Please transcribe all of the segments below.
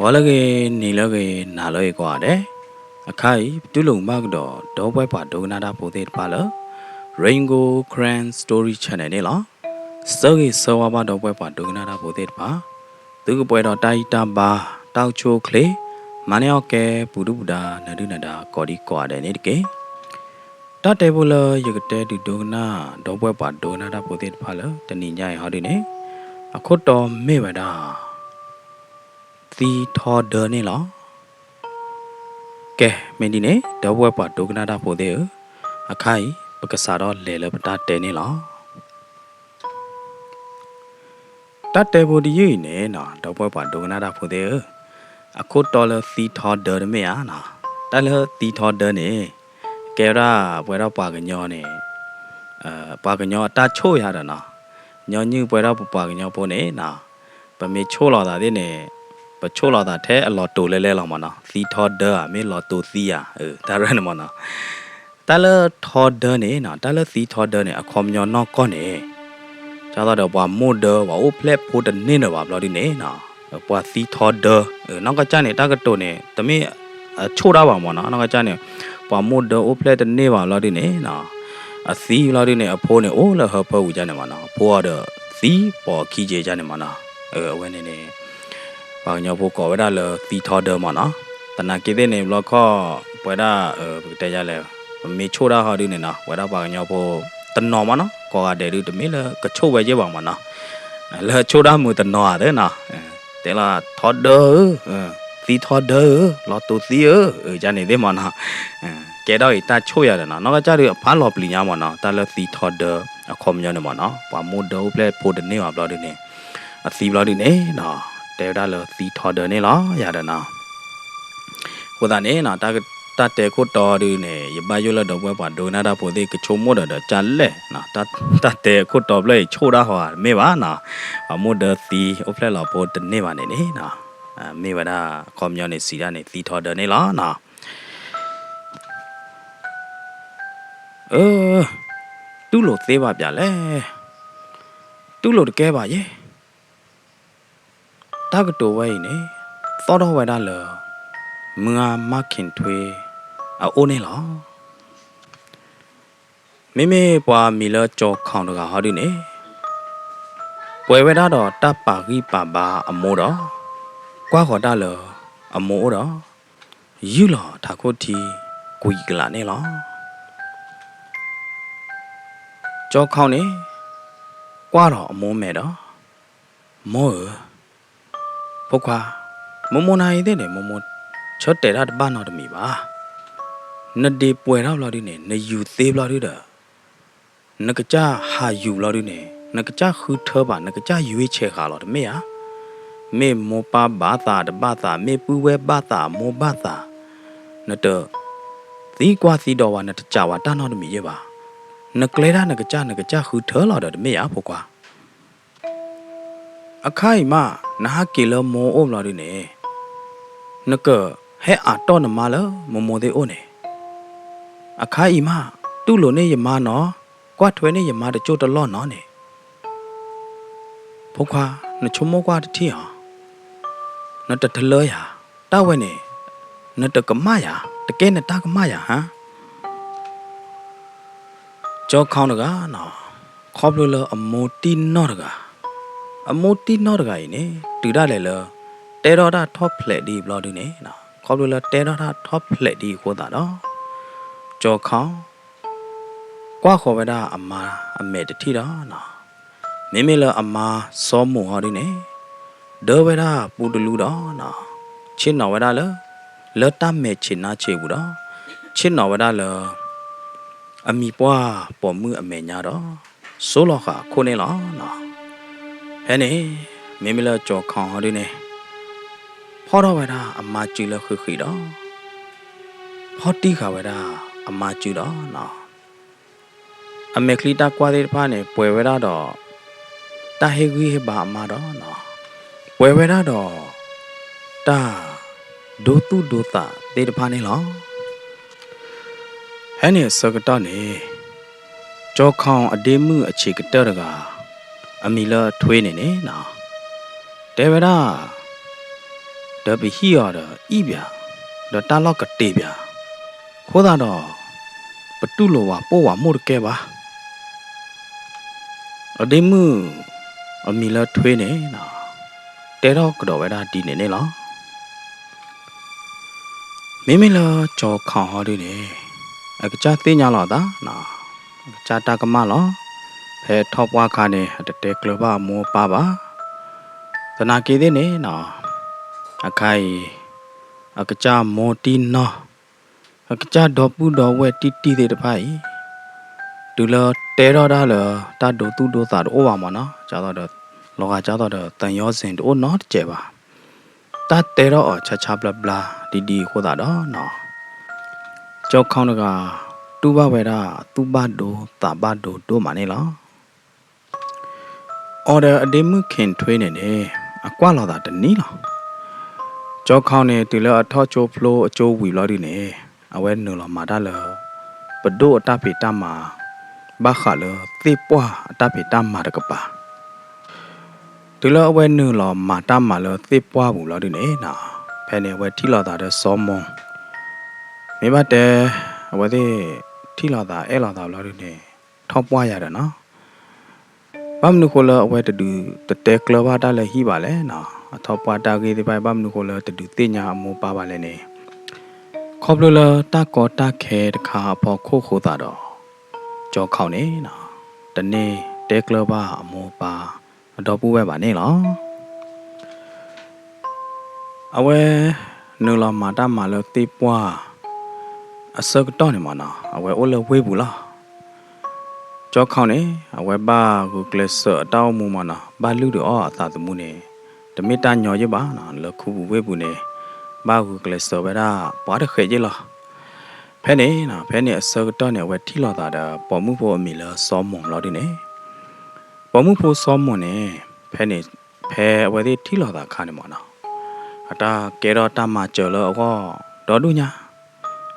ဝါလကေနီလကေနာလောကွာတဲ့အခိုင်တူလုံမကတော့ဒေါ်ပွဲပါဒုနာတာပိုသေးပါလား Rainbow Cran Story Channel နဲ့လားစောကေစောဝါပါဒေါ်ပွဲပါဒုနာတာပိုသေးပါသူကပွဲတော့တိုက်တာပါတောက်ချိုကလေးမနီယောကဲပူဒူပူဒါနဒုနဒါကော်ဒီကွာတဲ့နေတကေတတ်တယ်ဘလရကတဲ့ဒီဒုနာဒေါ်ပွဲပါဒုနာတာပိုသေးပါလားတဏိညာဟောဒီနေအခုတော့မေဝဒါသီထော်ဒာနေလားကဲမင်းဒီနေတော့ဘွယ်ပါဒုကနာတာပိုသေးအခိုင်ပကစားတော့လေလပတာတဲနေလားတတ်တယ်ဘိုဒီရင်းနေနော်တော့ဘွယ်ပါဒုကနာတာပိုသေးအခုတော်လသီထော်ဒာမေယာနော်တလသီထော်ဒာနေကဲရာဘွယ်တော့ပါကညောနေပါကညောတာချို့ရတာနော်ညောညူဘွယ်တော့ပါကညောပိုနေနော်ပမေချို့လာတာတဲ့နေပချိုးလာတာထဲအလော်တိုလဲလဲလောက်မနော်သီထော်ဒာမေလော်တိုသီယာဒါရနမနော်တလထော်ဒာနေနော်တလသီထော်ဒာနေအခေါ်မျောနော်ကောနေကျတော့ဘာမိုဒဘာအိုဖလက်ဖို့တနေနော်ဘာဘလို့ဒီနေနော်ဘာသီထော်ဒာနောက်ကကြနေတာကတိုနေတမေချိုးတာပါမနော်နောက်ကကြနေဘာမိုဒအိုဖလက်တနေပါလို့ဒီနေနော်အသီလို့ဒီနေအဖိုးနေအိုးလဟဖူကြနေမနော်ဖိုးရတော့သီပေါ်ခီကျေကြနေမနော်အဝဲနေနေဘာညောဖို့ကောဝဒါလသီထော်ဒမနော်တနာကိတဲ့နေဘလခောပွေဒါတဲရလဲမေချိုးတာဟာဒီနေနော်ဝဒါဘာညောဖို့တနော်မနော်ကောကတဲ့ဒီတမေလကချိုးပဲကြပါမနော်လဲချိုးတာမူတနော်တဲ့နော်တဲလာထော်ဒသီထော်ဒလော်တူသီဂျာနေတဲ့မနော်ကဲတော့တာချိုးရတယ်နော်နောက်ကကြရဖားလော်ပလီညာမနော်တာလသီထော်ဒအခေါ်မျိုးနေမနော်ဘာမိုဒိုပလက်ဖို့တနေပါဘလို့ဒီနေအသီဘလို့ဒီနေနော်တဲဒါလသီထော်ဒနေလားရတယ်နော်ဟိုဒါနေနော်တာတဲကိုတော်ဒီနေရပါရွလတော့ဘွဲပါဒိုနာတာပိုသေးကချုံမို့တော့ကြလဲနော်တာတဲကိုတော်ပလဲချိုးတာဟောမေပါနော်အမို့ဒသီအဖလက်လာပိုတနေပါနေနေနော်မေပါဒါခေါမျောနေစီရနေသီထော်ဒနေလားနော်တူးလို့သေးပါဗျာလဲတူးလို့တကယ်ပါရဲ့တာကတိုဝဲနေသောတော်ဝဲဒါလမငါမခင်ထွေအိုးနေလားမိမိပွားမီလကြောခေါင်တကဟာဒီနေပွဲဝဲဒါတော့တပ်ပါဂိပါပါအမိုးတော့ကွာခေါ်ဒါလအမိုးတော့ယူလာထာခုတီကိုကြီးကလာနေလားကြောခေါင်နေကွာတော့အမိုးမဲ့တော့မောဘုခွာမမနိုင်တဲ့နေမမချတ်တဲ့ရတပါနော်တမီပါနဒီပွဲတော့လာဒီနေနယူသေးလာဒီတာနကကြဟာယူလာဒီနေနကကြခူထပါနကကြရွေးချေခါလာတမေယာမေမောပါဘာသာတပါသာမေပူဝဲဘာသာမောဘာသာနတသီကွာသီတော်ဝါနတကြဝါတာနော်တမီရပါနကလေရနကကြခူထလာတော့တမေယာဘုခွာအခိုင်မနာကေလမောအိုမလာဒီနေနကဟဲအာတော့နမလမမောသေးအိုနေအခိုင်မတူလို့နေရမနော်ကွာထွဲနေရမတချို့တလော့နော်နေဖုခွာနချုံမောကွာတတိဟာနတတလောရတဝဲနေနတကမရတကဲနတကမရဟမ်ကြောခေါင်းတကနော်ခေါပလို့လအမိုတီနော်တကအမိုတီနော်တကရင်နေတူရလေလတဲတော်တာထော့ဖလက်ဒီဘလော်ဒီနေနော်ခေါပလို့လတဲတော်တာထော့ဖလက်ဒီကိုတာနော်ကြောခေါင်းကွာခေါ်ဝဲတာအမာအမေတတိတော့နော်မိမိလအမာစောမှုဟောဒီနေဒေဝဲတာပူတလူတော့နော်ချင်းနော်ဝဲတာလတမဲချင်းနာချေဘူးတော့ချင်းနော်ဝဲတာလအမီပွားပေါ်မှုအမေညာတော့ဆိုးလောခခိုးနေလားနော်ဟဲ့နေမိမိလကြောခေါင်းဟောဒီနေဖော်တော့ဝဲတာအမာကျူလခခိတော့ဖော်တိခဝဲတာအမာကျူတော့နော်အမေကလီတာကွာတဲ့ဖာနေပွဲဝဲတာတော့တာဟေဂွေးဘာအမာတော့နော်ပွဲဝဲတာတော့တာဒိုတုဒိုတာတဲ့ဖာနေလားဟဲ့နေစကတနေကြောခေါင်းအတေးမှုအခြေကတဲ့ကအမီလာထွေးနေနေနော်တေဝရာ The be here, Ibia, the Talok Tibia. Hodado, but Tuloa, Poa, Murkeva. A demu, a miller twinne, no. Tero Grovera dinella. Mimila cho kahorine. A chatina loda, no. Chatakamalo, he top wakane at the teklova mo baba. The nakidine, no. A kai, a kacha motin no. A kacha dopu do wet titi the pie. Dula terror dollar, that do to do that over mana, Jada, Loga Jada, than yours and or not Jeva. That terror or chachabla blah, didi hodada, no. Joe Conaga, Tuba Vera, Tubado, Tabado, do manila. Order a demu can train in a quala that the nila. Joe County, Tilla, a torcho flow, a joe we lodine, a wen nula madala, but do a tapitama. Bakhala, Tipwa, Tapitam Madakapa. Tula when new law, Matamala, Tipwa, Lodina, Penny where Tila that is so more. Maybe there were the Tila that Ella that Lodine, top wire, no? Bam Nukola where to do the Teklava Dala Hibale, no? A top water gave by Bam Nukola to do Tina Mo Babalene. Cobbler, Tako, Take, car, for Coco Dado. ကြောက်ခေါနေနော်တနေ့တဲကလဘာအမောပါအတော်ပူပဲပါနေလောအဝဲနူလာမာတာမာလတိပွားအစကတော့နေမနာအဝဲအိုလဝေးဘူးလားကြောက်ခေါနေအဝဲဘာကိုကလစ်အတောင်းမူမနာဘာလူတော့အသာသမှုနေတမီတာညော်ရပါနော်လခုဝေးဘူးနေဘာကိုကလစ်ပဲတာပွားတဲ့ခဲကြီးလားဖဲနေနော်ဖဲနေအစကတော့နေဝဲထီလာတာပေါ်မှုဖို့အမီလားစောမုံလောက်ဒီနေပေါ်မှုဖို့စောမုံနေဖဲနေဖဲဝဲဒီထီလာတာခါနေမနော်အတာကဲတော့တမကြော်လို့အောဒေါ်ဒူညာ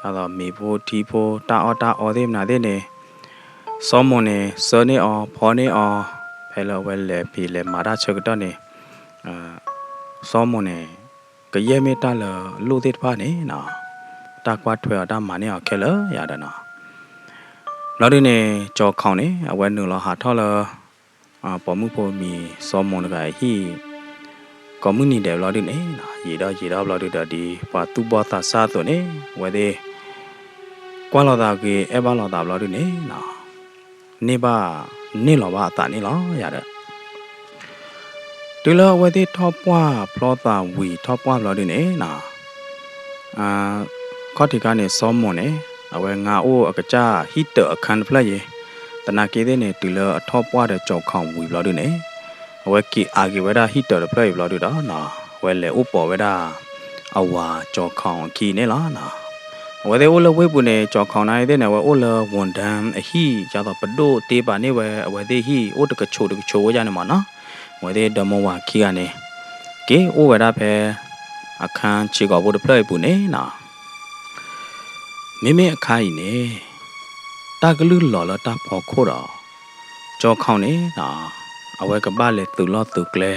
အဲ့တော့မေဖို့ထီဖို့တာအော်သေးမနာသေးနေစောမုံနေစောနေအော်ဖော်နေအော်ဖဲလောဝဲလေပီလေမာရာချက်တော့နေစောမုံနေကရဲမေတာလလို့သေးတပါနေနော်ตากว่าถวยตามาเนี่ยแค่เลยอย่าดะเนาะแล้วดิเนี่ยจอခေါနေအဝဲနူလဟာထော်လပေါ်မှုပေါ်မီစောမွန်ကဟီကွန်မြူနီတယ်လို့ဒီနေရေတော့လို့ဒီပါတူဘောတာစာတော့နေဝဲဒီကွာလောတာကေအဘလောတာလို့ဒီနေနော်နေပါနေလောပါတာနေလောရတဲ့ဒီလောဝဲဒီထော့ပွားဖလောတာဝီထော့ပွားလို့ဒီနေနော်ခေါတိကနေစောမွန်နေအဝဲငါအိုးအကကြဟီတအခန်းဖလက်ရေတနာကေတဲ့နေတူလအထောပွားတဲ့ကြောက်ခေါဝီဘလို့ဒီနေအဝဲကီအာဂီဝဲတာဟီတဖလက်ဘလို့ဒီတော့နော်ဝဲလေဥပေါ်ဝဲတာအဝါကြောက်ခေါခီနေလားနော်ဝဲတဲ့အိုလဝဲပူနေကြောက်ခေါနိုင်တဲ့နေဝဲအိုလဝန်ဒမ်အဟီကြတော့ပဒိုတေးပါနေဝဲအဝဲတဲ့ဟီအိုတကချိုဝဲကြနေမှာနော်ဝဲတဲ့ဒမောဝါခီကနေကေအိုဝဲတာဖဲအခန်းချီကောဖို့တဖလက်ပူနေနော်မိမိအခါကြီးနေတကလူလော်လတာဖို့ခိုးတော့ကြောခေါနေနော်အဝဲကပလေသူလောသူကလေ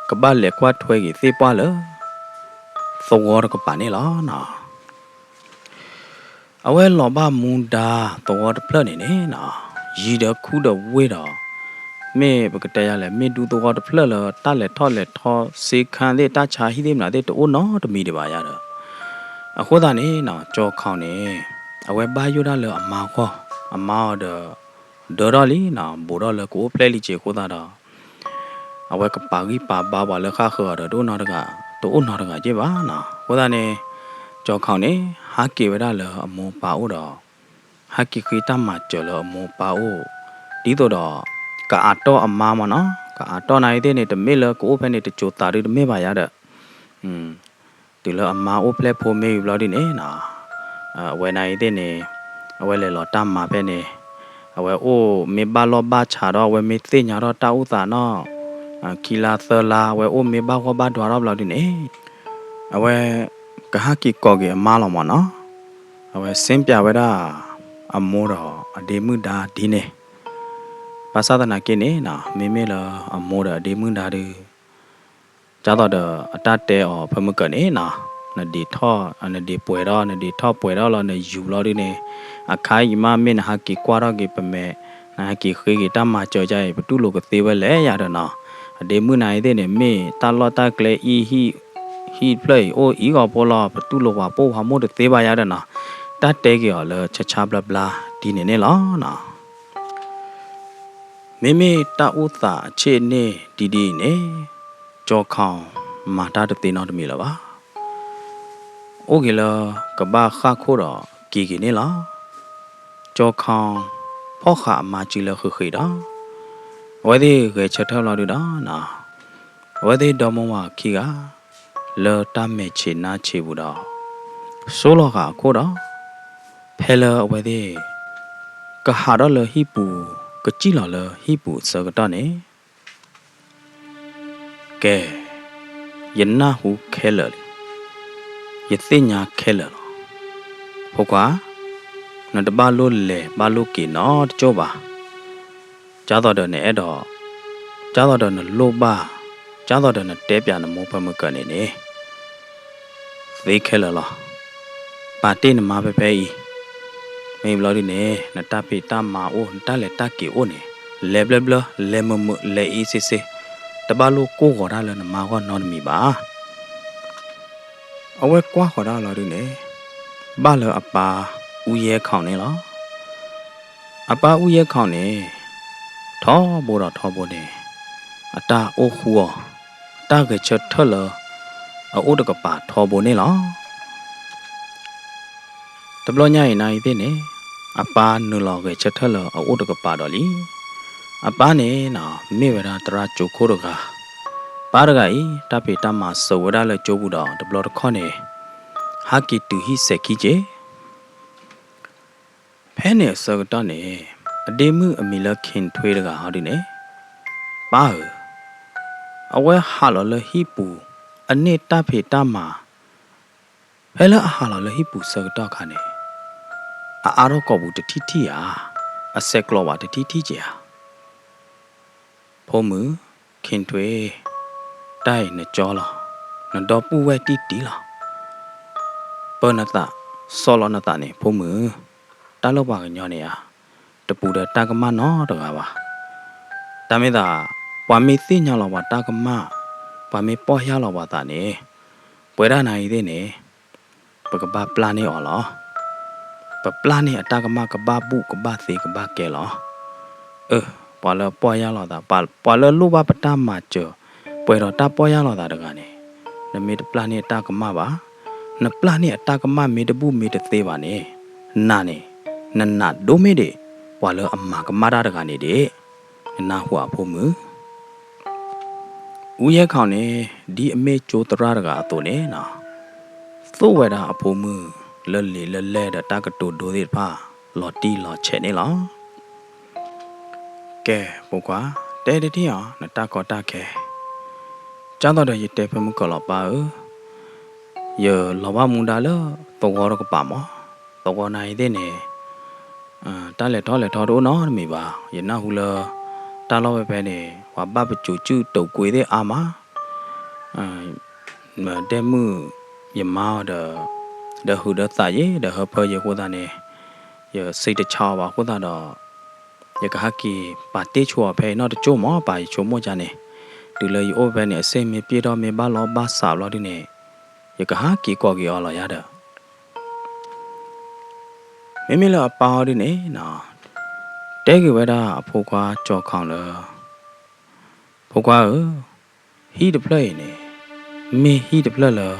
ကပလေကွာထွဲကြီးသေပွားလသောရကပနေလားနော်အဝဲလောဘမွန်ဒါသောတဖလနေနေနော်ရီတခုတော့ဝေးတော့မေဘကတရလဲမေတူသောတဖလလတလဲထော့လဲထောစေခံတဲ့တချာဟိသေးမလားတဲ့တိုးနော်တမီတပါရတော့အခုသားနေနော်ကြောခေါနေအဝဲပါယူရလအမောခေါအမောဒေါ်လီနော်ဘူရလကိုပလဲလီချေခိုးသားတော့အဝဲကပါကြီးပါပါလခါခေါ်တော့တို့နော်တကတို့နော်တကကြည့်ပါနော်ခုသားနေကြောခေါနေဟာကေဝရလအမောပါဦးတော့ဟာကေခိတမကျော်လအမောပါဦးဒီတော့ကာတော့အမားမနော်ကာတော့နိုင်တဲ့နေတမေလကိုဖဲနေတချိုတာရီတမေပါရတဲ့ဒီလအမားအိုပလက်ဖို့မေးဘလို့ဒီနေနော်အဝဲနိုင်တဲ့နေအဝဲလေလောတမ်းမှာပဲနေအဝဲအိုမေဘာလောဘာချာတော့ဝဲမေသိညာတော့တာဥသာနော်ကီလာသလာဝဲအိုမေဘာခေါ်ဘာဒွာတော့ဘလို့ဒီနေအဝဲကဟာကီကောကေအမားလောမနော်အဝဲစင်းပြဝဲတာအမိုးတော့အဒေမှုဒါဒီနေဘာသာတနာကိနေနော်မေမေလအမိုးတော့အဒေမှုဒါဒီ giá đó đó ta tè ở phải mất cái này nè nè đi thọ nè đi bồi đó nè đi thọ bồi đó là nè dù lo đi nè khai mà mình hạ kỳ qua đó kỳ bề mẹ hạ kỳ khi kỳ ta mà chơi chơi bắt tu lục cái tiêu lẽ ya đó nè để mưa này thế nè mẹ ta lo ta kle hi play ô ý gọi bỏ lo bắt tu lục vào bỏ ham mua được tiêu ya đó nè ta tè cái ở là cha cha bla bla đi nè lo nè mẹ ta u ta chế nè đi nè cho khao mà ta được tiền nào được mì là ba ô kì là cả ba khá khô đó kỳ nè là cho khao phó khả mà chỉ là khơi đó vậy thì người chơi theo lo được đó nè vậy thì đó mà khi cả lỡ ta mẹ chỉ na chỉ vụ đó số lo cả khô đó hay là vậy thì cả hà đó là hi bù cái chỉ là hi bù sợ cái đó này kẻ dân na hú khe lợ dân tên nhà khe lợ hồ quá nó đã ba lô lệ ba lô kỳ nó cho bà cháu tao đợt này đó cháu tao đợt nó lô ba cháu tao đợt nó tép nhà nó mua phải một cái này nè vì khe lợ bà tên là mà phải phải mình lo đi nè nó ta bị ta mà ô ta lại ta kiểu ô nè lẹ bla bla lẹ mờ mờ lẹ xc ta ba lô cô gọi ra là mà qua non mì bà ở quê quá gọi ra là đi nè ba lợ bà u ye khảo nè lo bà u ye khảo nè thọ bồ nè ta ô khua ta cái chợt thở lợ ở ô được cái bà thọ bồ nè lo tập lo nhảy này thế nè bà nửa lò cái chợt thở lợ ở ô được cái bà đó lý bà nè nó mẹ về ra tra chỗ khô được à bà đó cái ta bị ta mà sầu ra là chỗ bù đó tập lo được con nè hạ kỳ từ hi sẽ khí chế phê nè sơ cái đó nè đêm mưa mình là khen thuê được à đi nè bà ở quê hà là hi bù anh nè ta bị ta mà phê là hà là hi bù sơ cái đó cả nè đó có bù được thi à sẽ lo vào được thi chứ à phô mứ khen thuê đây nè cho lo nè đó bù quay tí lo bơ nè ta solo nè ta nè phô mứ ta lo vào cái nhỏ này à tập bù được ta cái má nó được à bà ta mới ta bà mới xin nhau là bà ta cái má bà mới bỏ nhau là bà ta nè bữa đó này thế nè bà cái ba plan này ở lo bà plan này ta cái má cái ba bu cái ba xì cái ba kẻ lo bà là bỏ nhau là ta bà là lúc bà bắt ta mà chờ bữa đó ta bỏ nhau là ta được à nè nên mấy plan này ta cái má bà nè plan này ta cái má mấy đứa bu mấy đứa xì bà nè nà nè nà đố mấy đứa bà là amma cái má ra được à nè đê nà hùa phô mứ u ye khảo nè đi mê chỗ tra được à tổ nè nà số vậy đó phô mứ lần lệ đã ta cái tổ đồ gì pa lọt đi lọt chạy nè lo kẻ bố quá té đi đi à nè ta có ta kẻ chẳng tao đây gì té phải muốn có lọt ba giờ lọt ba muốn đá lỡ tao có cái bà mỏ tao có này thế nè ta lại thọ đố nó mày bà giờ nó hù lơ ta lo về nè và ba bị chủ chư đầu cuối thế à má mà đem mưa giờ mau đờ hù đờ tại ấy đờ hợp hơi giờ cô ta nè giờ xây được chào vào cô ta đó giờ cả kỳ bà tê chùa về nó được chỗ mỏ bà chỗ mua cha nè từ lời ô về nè xem mấy bia đó mấy ba lo ba xào lo đi nè giờ cả kỳ qua kỳ ở lại ya đó mấy là bao đi nè nọ té cái vậy đó phô qua cho con là phô qua hi được play nè mẹ hi được play là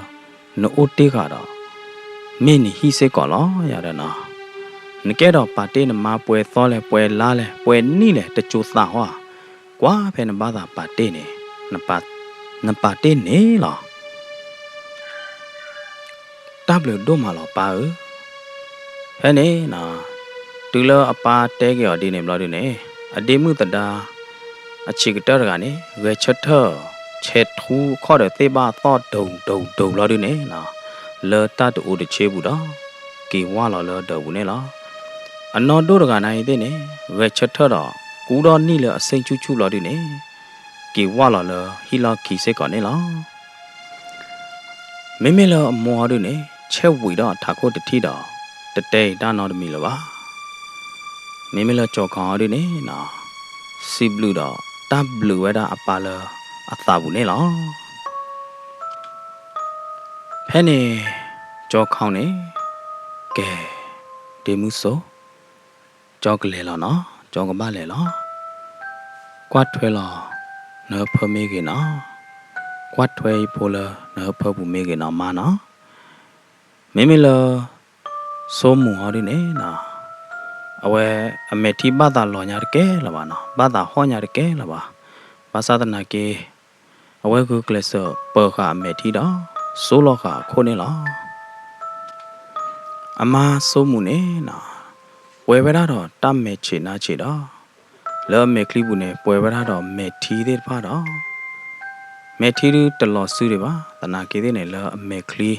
nó ốt té cả đó mẹ nè hi sẽ có lo ya đó nọ nè cái đó bà tê nè mà bùi to lẹ bùi lá lẹ bùi ní lẹ để chú sao à quá phải nè bà ta bà tê nè nè bà tê nè lo đáp lời đố mà lo bà thế này nè từ lâu bà té cái ở đi nè lo đi nè ở đây mưa tận đà chỉ cái đó là nè về chết thở chết thu khó để tê ba to đầu lo đi nè lỡ ta tụ được chế bù đó kỳ hoa lỡ đầu nè lo anh nói đôi cái này thế nè về chết thở đó cú đó ní lỡ sinh chú lo đi nè kỳ hoa lỡ hi lo kỳ sẽ còn nè lo မိမိလောအမောတို့နေချက်ဝီတော့ထာခိုတတိတော့တတဲတာနော်တမီလောပါမိမိလောကြောခေါတို့နေနော်စီဘလူးတော့တပ်ဘလူးဝဲတာအပါလောအသာဘူးနေလောဖဲနေကြောခေါနေကဲဒီမှုဆိုကြောကလေးလောနော်ကြောကမလေးလောကွာထွဲလောနော်ဖမေကေနော်ကွာထွဲပိုလနော်ဖဘူးမေကေနော်မနော်မိမိလောစိုးမှုဟောဒီနေနော်အဝဲအမေတိဘာသာလောညာတကဲလပါနော်ဘာသာဟောညာတကဲလပါဘာသာတနာကေအဝဲကုကလစပေခအမေတိတော့စိုးလောခခိုးနေလောအမစိုးမှုနေနော်ဝဲဝဲတော့တတ်မဲ့ချေနာချေတော့လောမေကလိဘူးနေပွဲဝဲတော့မေထီသေးဖာတော့မေထီရတလောစုရပါတနာကေသေးနေလောအမေကလီ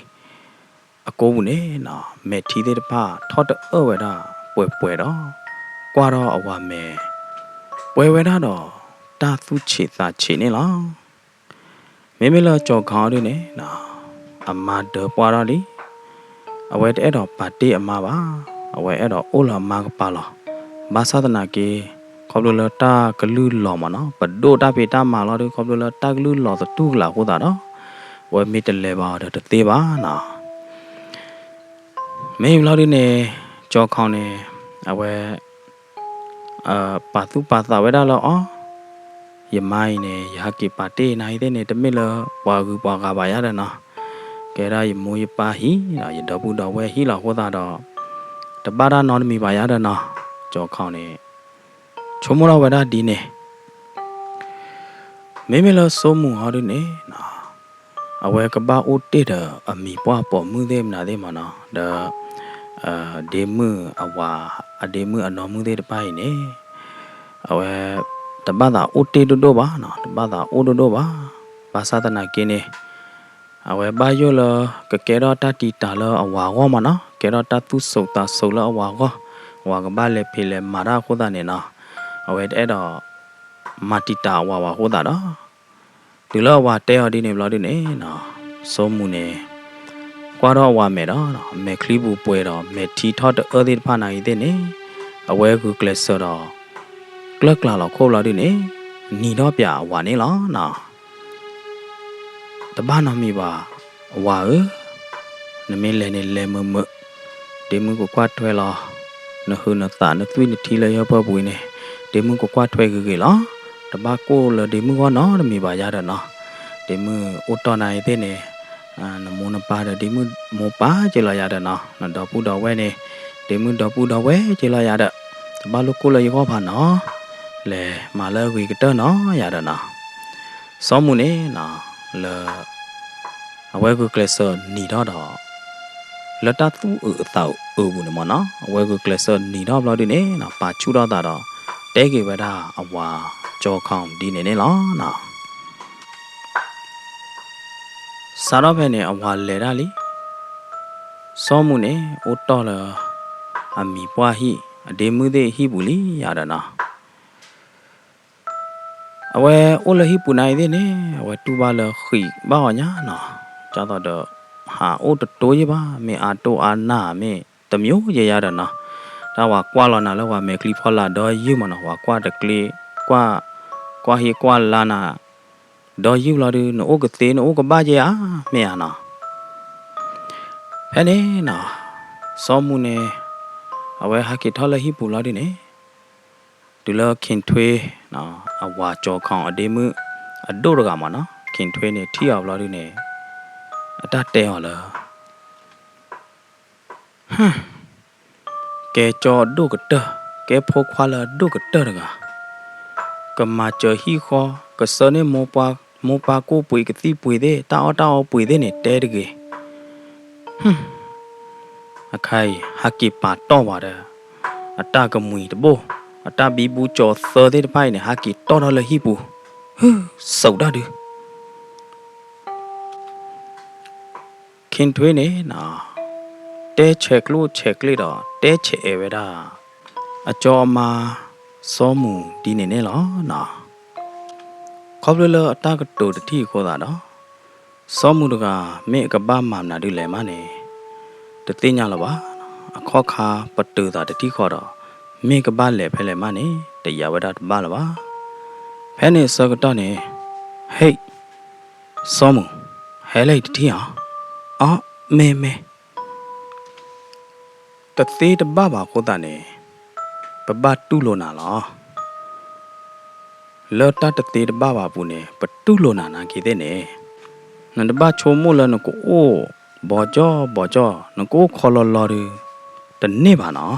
အကိုဘူးနေနော်မေထီသေးတဖာထော့တော့ဝဲတာပွဲတော့ကွာတော့အဝမဲပွဲဝဲတော့တာသူချေသာချေနေလောမေမေလောကြောခေါင်းတွေနေနော်အမဒပွားတော့လီအဝဲတဲ့တော့ပါတီအမပါအဝဲအဲ့တော့အိုလာမကပါလောဘာသာတနာကေခေါပလိုလတာကလူလောမနော်ပဒိုတာပေတာမာလောခေါပလိုလတာကလူလောတူကလာဟိုတာတော့ဝဲမီတလဲပါတော့တေးပါနော်မေလောဒီနေကြောခေါင်းနေအဝဲပါသူပါသာဝဲတာလောအော်ယမိုင်းနေရဟကိပါတေနိုင်တဲ့နေတမစ်လောပွားကူပွားကပါရတယ်နော်ကဲရယမိုးပါဟီရဒဘူးတော့ဝဲဟီလောဟိုတာတော့တပါတာနော်မီပါရတယ်နော်ကြောခေါင်းနေချုံမလောဝဒဒီနေမေမေလောစိုးမှုဟာဒီနေနော်အဝဲကပါအိုတေတအမီပွားပေါ်မှုသေးမနာသေးမနော်ဒါဒေမှုအဝါအဒေမှုအနော်မှုသေးတပိုင်းနေအဝဲတပတ်သာအိုတေတိုပါနော်တပတ်သာအိုတိုပါဘာသာတနာကင်းနေအဝဲဘာယောလကကဲတော့တတီတာလောအဝါကောမနော်ကဲတော့တသူစုတာဆုလောအဝါကောဝါကဘာလေဖေလေမာရာခိုးတာနေနော်အဝဲတဲ့တော့မာတီတာဝါဟိုတာတော့ဒီလောဝါတဲဟော်ဒီနေဘလော်ဒီနေနော်စိုးမှုနေကွာတော့ဝါမဲတော့မဲခလီဘူးပွဲတော့မဲထီထော့တဲ့အဒီဖာနိုင်တဲ့နေအဝဲကူကလဆတော့ကလကလာတော့ခိုးလော်ဒီနေနီတော့ပြဝါနေလောနော်တဘာနမီပါဝါနမင်းလဲနေလဲမမဒီမှုကိုကွာထွဲလောနဟုနသနသွိနထီလဲရပပွေးနေဒီမှုကိုကွာထွဲကေလောတဘာကိုလဒီမှုကနော်မီပါရတဲ့နော်ဒီမှုအိုတော်နိုင်တဲ့နေနမနပါတဲ့ဒီမှုမောပါကြလာရတဲ့နော်နတော့ပူတော်ဝဲနေဒီမှုတော့ပူတော်ဝဲကြလာရတဲ့တဘာလို့ကိုလရောဖာနော်လဲမာလဲဝီကတဲ့နော်ရတဲ့နော်စောမှုနေနော်လဲအဝဲကိုကလဆာနီတော့လတသူအသောဘူးနမနော်အဝဲကိုကလဆာနီတော့ဘလို့ဒီနေနော်ပါချူတော့တာတော့တဲကေဝဒအဝါကြောခေါင်ဒီနေနေလောနော်စာတော့ဖဲနေအဝါလဲတာလီစောမှုနေအိုတော်လအမီပွားဟိအဒေမှုသေးဟိဘူးလီရတာနော်အဝဲအိုလဟိပူနိုင်သေးနေအဝဲတူပါလခိဘာညာနော်ကြတော့ဟာအိုတိုးရပါမေအာတိုအာနာမေတမျိုးရရတာနော်ဒါဝါကွာလောနာလောဝါမေကလီဖောလာတော့ယူမနော်ဝါကွာတကလေးကွာဟီကွာလာနာတော့ယူလာဒီနိုကသေးနိုကဘာကြအာမေအာနော်ဖဲနေနော်စောမှုနေအဝဲဟာကီထော်လဟိပူလာဒီနေဒူလခင်ထွေးနော်အဝါကြောခေါင်အဒေမှုအဒိုရကမနော်ခင်ထွေးနေထီအောင်လာဒီနေအတတဲဟောလားဟမ်ကဲကြောဒုကတကဲဖိုခွာလာဒုကတရကမာချဟီခောကစနေမောပါကိုပွေကတိပွေတဲ့တောက်ပွေတဲ့နေတဲတကေဟမ်အခိုင်ဟာကိပါတော့ပါတယ်အတကမွေတဘောအတဘီဘူးကျော်သောတဲ့ဖိုင်နေဟာကိတော်တော်လဟိပူဟឺစောက်တာဒီခင်ထွေးနေနော်တဲချက်ကလို့တော့တဲချက်အဲဝဲတာအကျော်မှာစောမှုဒီနေနေလောနော်ခေါပလလအတကတိုတတိခေါ်တာတော့ စောမှုတကမေကဘာမာနာဒီလေမနေတသိညာလပါအခောခါပတူတာတတိခေါ်တော့မေကဘာလေဖဲလေမနေတရဝဒတပါလပါဖဲနေစောကတော့နေဟေးစောမှုဟဲလိုက်တတိအောင်အော်မေတသေးတပပါခိုးတာနေပပတူလို့နာလားလော်တာတသေးတပပါဘူးနေပတူလို့နာကိတဲ့နေနန္ဒဘချုံမို့လနကိုအိုးဘောကြောနကိုခေါ်လော်ရတနေ့ပါနော်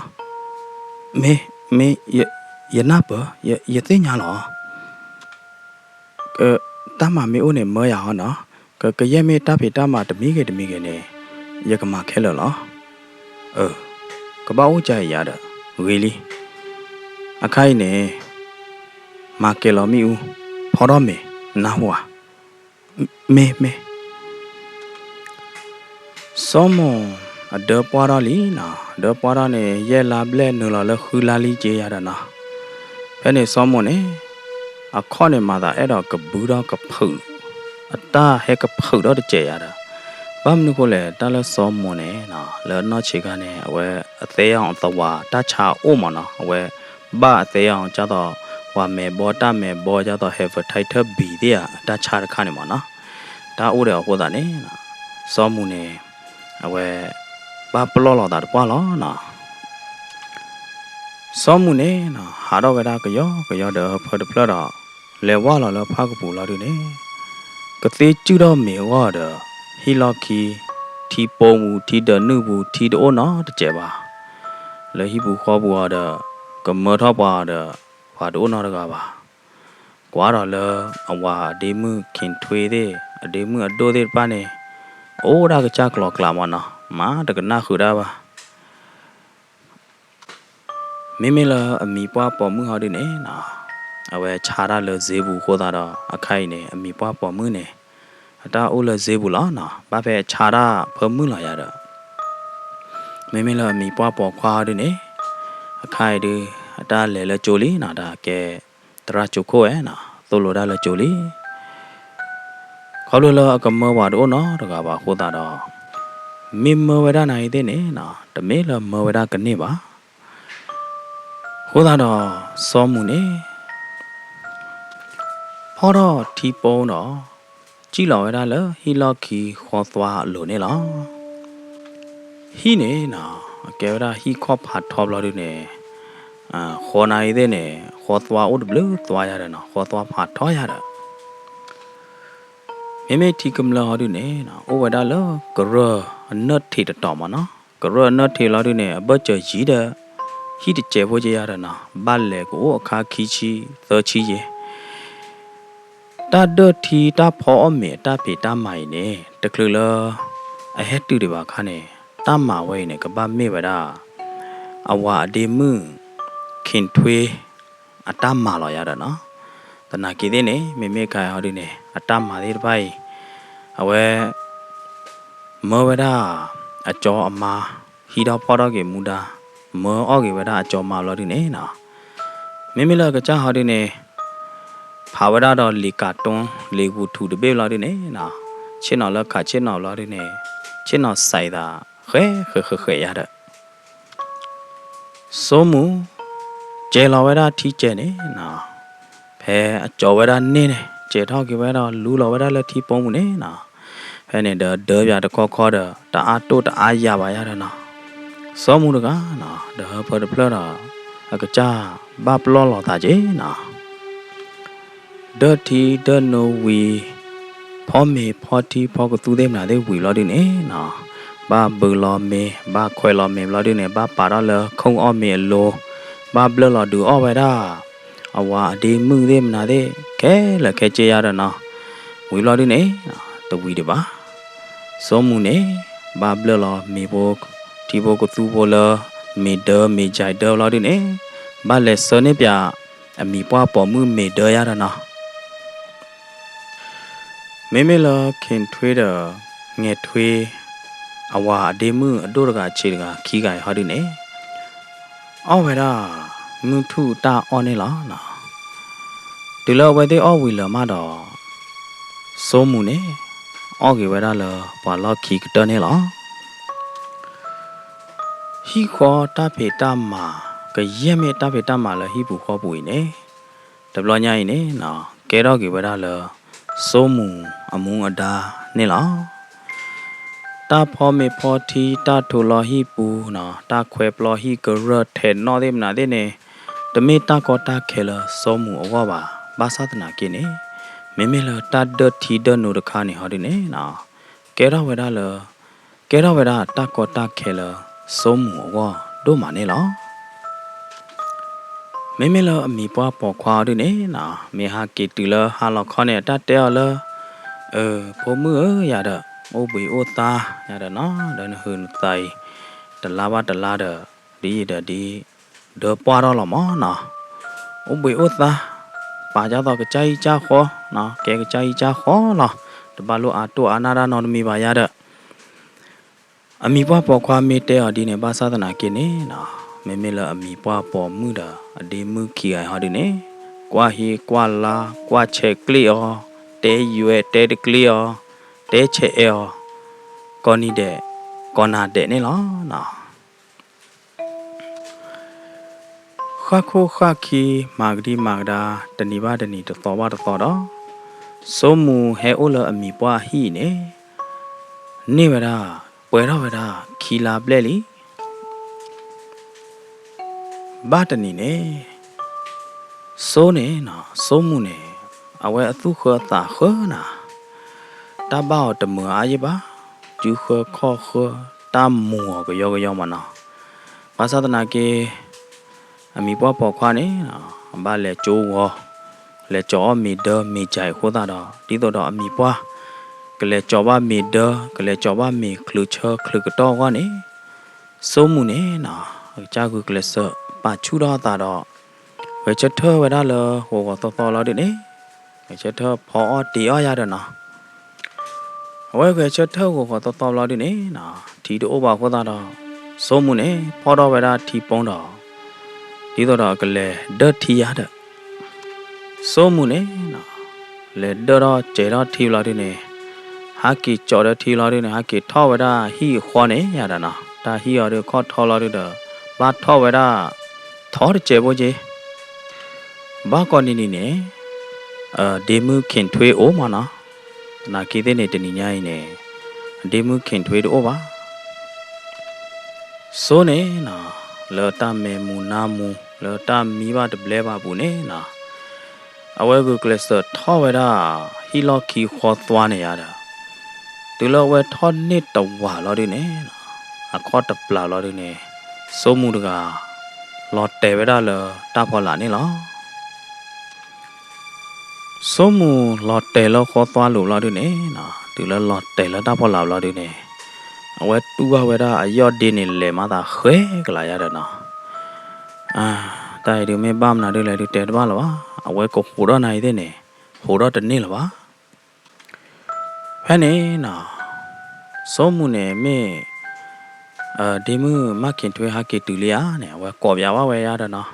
မေယနာပယသိညာလားတမမေအိုးနေမရဟောနော်ကရဲမေတဖေတမတမိကေနေယကမခဲလောလားကပောက်ကြရတာဝေလီအခိုင်နေမာကယ်လိုမီဦးဖော်တော့မေနာဟွာမေစောမအဒပွားရလီနာဒပွားရနေရဲလာပလက်နူလာလခူလာလီကျေရတာနာဖဲနေစောမနေအခေါနေမှာအဲ့တော့ကဘူးတော့ကဖုတ်အတာဟဲကဖုတ်တော့ကျေရတာဘာမနုကိုလေတလစောမနေနော်လောနောချေကနေအဝဲအသေးအောင်အသဝါတချာအိုမနော်အဝဲဘာအသေးအောင်ကြတော့ဝါမေဘောတမေဘောကြတော့ have a title b တဲ့တချာခါနေမနော်ဒါအိုးတယ်ဟိုတာနေနော်စောမှုနေအဝဲဘာပလောလောတာပွားလောနော်စောမှုနေနော်ဟာတော့ဝဲတာကရောတော့ဖတ်ဖလာတော့လေဝါလောဖာကပူလာတယ်နေကတိကျတော့မေဝါတော့ဟီလော်ကီတီပုံမူတီဒနုဘူးတီတိုနော်တကြပါလေဟီဘူးခေါ်ဘူးဟာတော့ကမထောက်ပါတော့ဘာတိုနော်တကပါကွာတော့လေအဝါဒေမှုခင်ထွေတဲ့အဒေမှုအတိုးတဲ့ပါနေအိုးဒါကချကလောကလာမနော်မာတကနာခူတာပါမေလာအမီပွားပေါ်မှုဟာဒီနေနော်အဝဲခြာရလေဈေးဘူးခေါ်တာတော့အခိုင်နေအမီပွားပေါ်မှုနေအတာအိုးလေဈေးဘူးလားနော်ဘာဖဲခြာရဖမှုလာရတော့မေလာအမီပွားပေါ်ခွာဒီနေအခိုင်ဒီအတာလေကြိုလီနာဒါကဲတရာချိုခိုအဲနော်သို့လိုဒါလေကြိုလီခေါလိုလောကမောဝါတော့နော်တကပါခေါ်တာတော့မေမဝဒနိုင်တဲ့နေနော်တမေလမဝဒကနေပါခေါ်တာတော့စောမှုနေဟောတော့တီပုံတော့ကြည်လောဝဒလဟီလော်ကီခေါ်သွားလို့နေလားဟီနေနော်ကဲဝဒဟီခေါ်ဖတ်ထော်လို့နေခေါ်နိုင်တဲ့နေခေါ်သွားဦးဘလူးသွားရတယ်နော်ခေါ်သွားဖတ်ထော်ရတယ်မေတီကမလာဟုတ်နေနော်အိုဝဒါလကရနတ်ထေတတော်မနော်ကရနတ်ထေလာဒီနေဘချရီတဲ့ဟိတကျေဖို့ကြရတာနော်ဘလေကိုအခါခီချီသောချီရေတဒတီတဖောအမေတဖေတမိုင်နေတကလအဟက်တူတွေပါခါနေတမဝဲနေကပမေဝဒအဝအဒေမှုခင်ထွေးအတမလာရတာနော်တနာကိတဲ့နေမေခိုင်ဟောဒီနေအတမာသေးတပိုင်အဝဲမောဝဒအကျော်အမာဟီတော့ပေါ်တော့ကေမူတာမောအော့ကေဝဒအကျော်မာလို့ဒီနေနော်မေလကကြဟောဒီနေဖာဝဒတော့လီကာတွန်းလီဘူးထူတပေးလို့ဒီနေနော်ချင်းတော်လက်ခချင်းတော်လို့ဒီနေချင်းတော်ဆိုင်တာခဲရတဲ့စိုးမှုကျေလောဝဒထီကျဲနေနော်ဖဲအကျော်ဝဒနေနေကျေထောက်ကေဝဒလူလောဝဒလက်ထီပုံမှုနေနော်ဖဲနေဒေပြတခေါ်တအားတိုးတအားရပါရတဲ့နော်စောမှုတကနော်ဒါဖတ်ဖလာတော့အကကြဘပလောလောတာကျေနော်ဒတီဒနိုဝီဖောမေဖောတီဖောကသူသေးမလားတဲ့ဝီလော်ဒီနေနော်ဘာဘူလော်မေဘာခွဲလော်မေလော်ဒီနေဘာပါရလခုံအော်မေလိုဘာဘလော်လော်ဒူအော်ဝဲတာအဝါဒီမှုသေးမလားတဲ့ခဲလက်ခဲကျေရတော့နော်ဝီလော်ဒီနေတဝီတပါစောမှုနေဘာဘလော်လော်မေဘောတီဘောကသူဘောလမေဒမေဂျိုင်ဒေါ်လော်ဒီနေဘာလက်စောနေပြအမီပွားပေါ်မှုမေဒေါ်ရတော့နော်မေလခင်ထွေးတော့ငဲ့ထွေးအဝါအဒေမှုအတို့တကခြေတကခီးကြဟောဒီနေအော်ဝဲတာမူထုတာအော်နေလားနော်ဒီလောဝဲတဲ့အော်ဝီလမတော့စိုးမှုနေ အော်ကေဝဲဒါလဘာလော်ခီကတနေလောဟီခေါ်တာဖေတာမာကရဲမေတာဖေတာမာလဟီဘူးခေါ်ပူနေတဘလညာရင်နေနော်ကဲတော့ကေဝဲဒါလစိုးမှုအမုံအဒါနေလောတာဖောမေဖောတီတာထူလော်ဟီပူနော်တာခွဲပလော်ဟီကရထဲနော်ဒေမနာတဲ့နေတမေတာကောတာခဲလစိုးမှုအဝပါဘာသာတနာကိနေမေမေလတာဒတီဒနိုဒခါနေဟောဒီနေနော်ကဲတော့ဝဲဒါလကဲတော့ဝဲဒါတာကောတာခဲလစိုးမှုအဝတို့မနေလောမေမေလအမီပွားပေါ်ခွာဒီနေနော်မေဟာကေတူလဟာလောခေါနဲ့တတ်တဲလဖိုမှုရတဲ့အိုဘီအိုတာရတဲ့နော်ဒန်ဟွန်းတိုင်တလာပါတလာတဲ့ဒီဒေပွားတော့လမောနော်အိုဘီအိုတာပါကြတော့ကြိုက်ကြခေါ်နော်ကဲကြိုက်ကြခေါ်နော်တပါလို့အတူအနာရနော်မီပါရတဲ့အမီပွားပေါ်ခွာမေတဲအဒီနေဘာသာသနာကိနေနော်မေမေလအမီပွားပေါ်မှုတာအဒီမှုခီအိုင်ဟာဒီနေကွာဟီကွာလာကွာချက်ကလီအောတဲယူဲတဲတကလီအောတဲချေအောကောနီတဲ့ကောနာတဲ့နေလောနော်ခါခိုခါခီမာဂဒီမာဂဒါတဏိဘာတဏိတတော်ဘာတတော်တော့စိုးမှုဟဲအိုလအမီပွားဟီနေဝရာပွဲတော့ဝရာခီလာပလက်လီဘာတဏိနေစိုးနေနော်စိုးမှုနေအဝဲအသူခောတာခောနာတဘောတမအာယေပါကျူခောခောခောတမောကယောမနော်ဘာသာတနာကေအမီပွားပေါ်ခွာနေနော်ဘာလဲကျိုးဝလဲကြောမီဒမီကြိုင်ခိုးတာတော့ဒီတော့အမီပွားကလေကြောပါမီဒကလေကြောပါမီခလူချခလူကတော့ကနေစိုးမှုနေနော်ကြာကူကလစပါချူတော့တာတော့ဝေချက်ထဝဒါလဟိုတော့လာတယ်နေဝေချက်ထဖောတီရရတယ်နော်ဝေချက်ထကိုတော့လာတယ်နေနော်ဒီတော့ဘာခေါ်တာတော့စိုးမှုနေဖောတော့ဝဒါထီပုံးတော့ဒီတော့ကလေဒတ်ထီရတဲ့စိုးမှုနေနော်လေတော့ကျေတော့ထီလာတယ်နေဟာကီကြော်တဲ့ထီလာတယ်နေဟာကီထောဝဒါဟီခေါ်နေရတာနော်ဒါဟီရတဲ့ခေါ်ထောလာတယ်တော့ဘာထောဝဒါထောတဲ့ကျေဖို့ကြီးဘာကောနီနီနေဒေမှုခင်ထွေးအိုမနော်နာကီတဲ့နေတနီညာရင်နေဒေမှုခင်ထွေးတော့ပါစိုးနေနော်လော်တာမေမူနာမူလော်တာမီဘာတဘလဲပါဘူးနေနော်အဝဲကူကလစ်ထောဝဒါဟီလော်ခီခေါ်သွားနေရတာသူလောဝဲထောနစ်တဝါလော်ဒီနေနော်အခေါ်တပလာလော်ဒီနေစိုးမှုတကလော်တဲဝဒါလော်တာဖော်လာနေလောစိုးမှုလော်တဲလော်ခေါ်သွားလို့လော်ဒီနေနော်သူလော်တဲလော်တာဖော်လာလော်ဒီနေအဝဲတူဝဲဒါအယော့ဒီနေလေမသာခွဲကလာရတယ်နော်တိုင်ဒီမေဘာမနာတွေလေဒီတဲတပါလောအဝဲကိုဟိုတော့နိုင်တဲ့နေဟိုတော့တနေ့လောပါဖဲနေနော်စိုးမှုနေမေဒီမှုမခင်ထွေးဟာကေတူလျာနေဝဲကော်ပြဝဝဲရတယ်နော်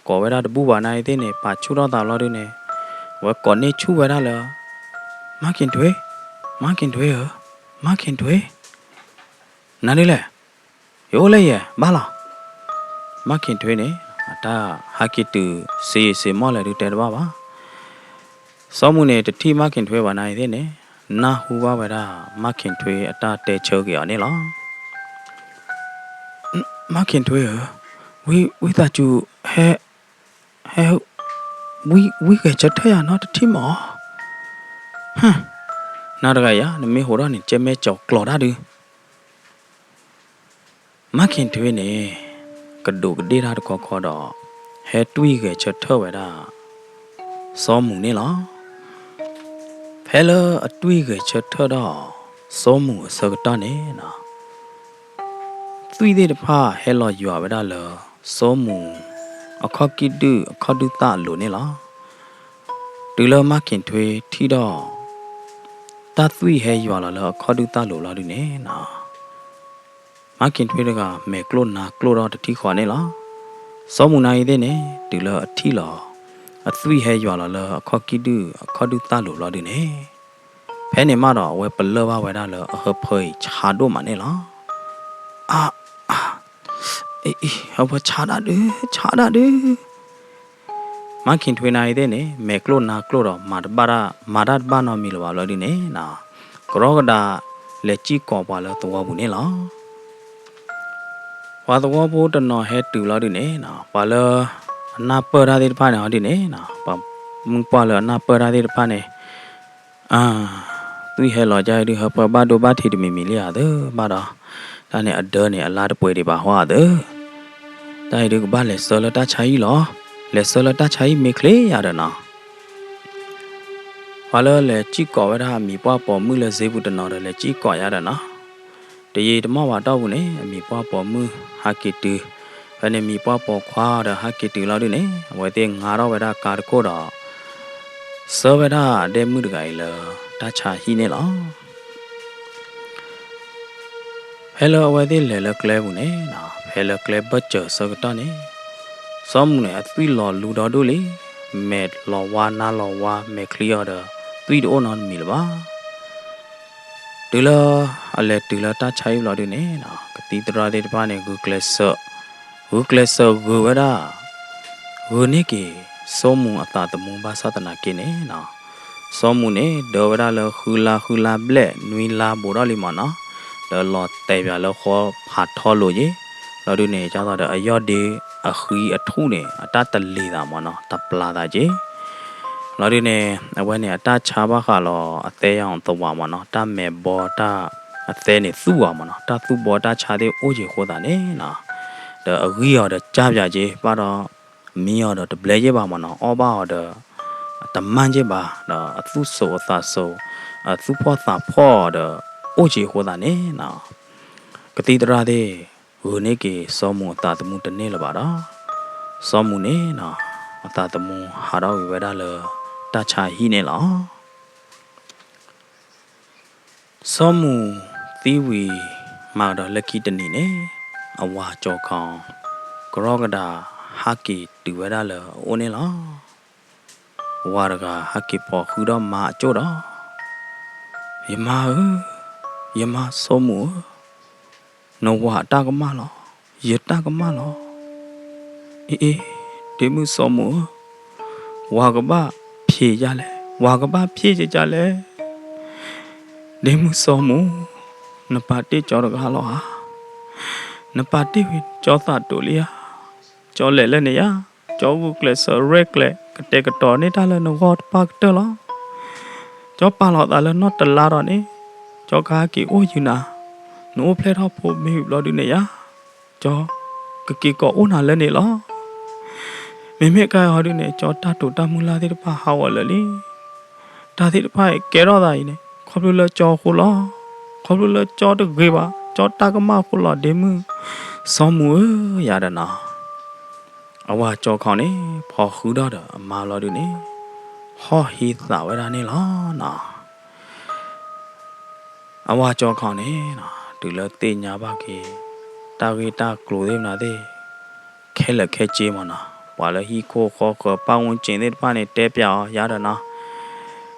ကော်ဝဲတာတပူပါနိုင်တဲ့နေပါချူတော့တာလောဒီနေဝဲကော်နေချူဝဲတာလောမခင်ထွေးဟမခင်ထွေးနားနေလေရိုးလေရဲ့ဘာလားမခင်ထွေးနေဒါဟာကီတူစေမောလေတူတဲတပါပါစောမှုနေတတိမခင်ထွေးပါနိုင်တဲ့နေနာဟူပါဝဲတာမခင်ထွေးအတာတဲချုပ်ကြရနေလားမခင်ထွေးဝီတာကျူဟဲဝီကချက်ထရနော်တတိမောနာရကရနမေဟိုတော့နေကျမဲကြောက်ကလော်တာတူမခင်ထွေးနေကဒုကဒေရာတခေါ်တော့ဟဲတွေးကချက်ထဝဲတာစောမှုနေလားဖဲလအတွေးကချက်ထတော့စောမှုစကတော့နေနော်သွေးတဲ့ဖာဟဲလော်ရွာဝဲတာလောစောမှုအခါကိတုအခါဒုတလို့နေလားဒီလောမခင်ထွေးထီတော့တသွေးဟဲရွာလောအခါဒုတလို့လာဒီနေနော်မခင်ထွေးကမဲကလိုနာကလိုတော့တတိခွာနေလားစောမှုနိုင်တဲ့နေဒီလောအထီလောအသွေးဟဲရွာလောအခါကိတုအခါဒုတလို့လာဒီနေ ဖဲနေမတော့ဝဲပလောပါဝဲတာလောအဟဖေးခြာတော့မနဲ့လားအာအေးဟောချာတာတယ်မခင်ထွေးနိုင်တဲ့နေမဲကလို့နာကလို့တော့မာဒဘာနော်မီလောပါလို့ဒီနေနာကရောကဒါလက်ကြီးကောပါလောတော့ဘူးနေလားဝါတော့ဘူးတနော်ဟဲတူလို့ဒီနေနာပါလောအနာပရာတဲ့ဖာနေဟောဒီနေနာပါမူပါလောအနာပရာတဲ့ဖာနေသူဟဲလောကြိုက်ဒီဟပဘာဒိုဘာတီတမီမီလေးရတယ်ဘာတော့ဒါနဲ့အဒနေအလားတပွဲတွေပါဟောတယ်တိုင်းဒီကဘာလဲဆောလတာချိုင်လောလက်ဆောလတာချိုင်မေခလေရတယ်နော်ဘာလဲလဲကြည့်ကောဝရမီပွားပေါ်မှုလဲဈေးဘူးတနော်တယ်လဲကြည့်ကောရတယ်နော်တရေဓမ္မဝါတော့ဘူးနေအမီပွားပေါ်မှုဟာကီတူဘယ်နေမီပွားပေါ်ခွာတဲ့ဟာကီတူလောက်ဒီနေဝဲတဲ့ငါတော့ဝဲတာကာတကိုတော့စောဝဲတာဒဲမှုတကယ်လဲတာချာဟီနေလောဟဲလိုဝဲတဲ့လဲလကလဲဘူးနေနော်ဟဲလကလဲဘတ်ချစကတော့နေစောမှုနဲ့အသွီလော်လူတော်တို့လေမဲလော်ဝါနာလော်ဝါမဲကလီယာဒသွီတော့နော်မီလပါတူလာအလဲတူလာတာချိုင်လော်ဒီနေနော်ကတိတရာတဲ့တပါနေဂူကလဆောဂူဝဲတာဂူနေကေစောမှုအတာတမုံဘာသတနာကိနေနော်စောမှုနေဒေါ်ဝရလခူလာဘလက်နွီလာဘောရလီမနော်ဒေါ်လော်တဲပြလောခေါ်ဖာထောလို့ရေလော်ဒီနေကျတော့အယော့ဒီအခီအထုနေအတတလီတာမနော်တပလာတာကြီးလော်ဒီနေအဝဲနေအတချာပါခါလောအသေးအောင်တော့မနော်တမဲဘောတာအသေးနေသူ့ပါမနော်တသူ့ဘောတာချာတဲ့အိုးကြီးခေါ်တာနေနော်ဒါအဂီရတဲ့ကြားပြကြီးပါတော့မင်းရတော့တပလဲကြီးပါမနော်အောပါတော့တမန်ကြီးပါတော့အသူ့ဆိုအသာဆိုအသူ့ဖောသာဖောတော့အိုးကြီးခေါ်တာနေနော်ကတိတရာတဲ့ဟိုနေကေစောမှုအတာတမှုတနေလပါတော့စောမှုနေနော်အတာတမှုဟာတော့ဝဲတာလတချာဟီနေလောစောမှုသီဝီမာတော့လက်ကီတနေနေအဝါကြောခေါင်ကရောကဒါဟာကီတူဝဲတာလအိုနေလောဝါရကဟာကီပေါ်ခူတော့မာအကျို့တော့ယမစောမှုနော်ဝါတာကမလောယတာကမလောအေးဒီမှုစောမှုဝါကဘာဖြေကြလဲဝါကဘာဖြေကြလဲဒီမှုစောမှုနပါတိကြောရကလောဟာနပါတိဝကြောသတူလျာကြောလဲလဲနေရကြောဘူးကလစရက်လဲကတဲ့ကတော်နေတာလဲနဝတ်ပတ်တလောကြောပါလောတာလဲနော်တလာတော့နေကြောကားကီအိုယူနာနိုးဖလက်တော့ဖို့မေးလို့ဒီနေရကြောကကီကောအိုနာလဲနေလောမေမေကဟောဒီနေကြောတတူတမူလာတဲ့ပါဟောဝလလီဒါတိတဖိုင်ကဲတော့တိုင်းနေခေါပလူလကြောခုလောခေါပလူလကြောတကေပါကြောတကမခုလောဒေမှုစောမှုရဒနာအဝါကြောခေါနေဖော်ခူတော့အမာလောဒီနေဟောဟီသာဝရနေလောနော်အဝါကြောခေါနေနော်ဒီလတေညာပါကေတာဝေတာကလိုသေးမလားသေးခဲလက်ခဲကြေးမနော်ဝါလဟီခိုခေါ်ပဝန်းကျင်တဲ့တပနဲ့တဲပြောင်းရတာနော်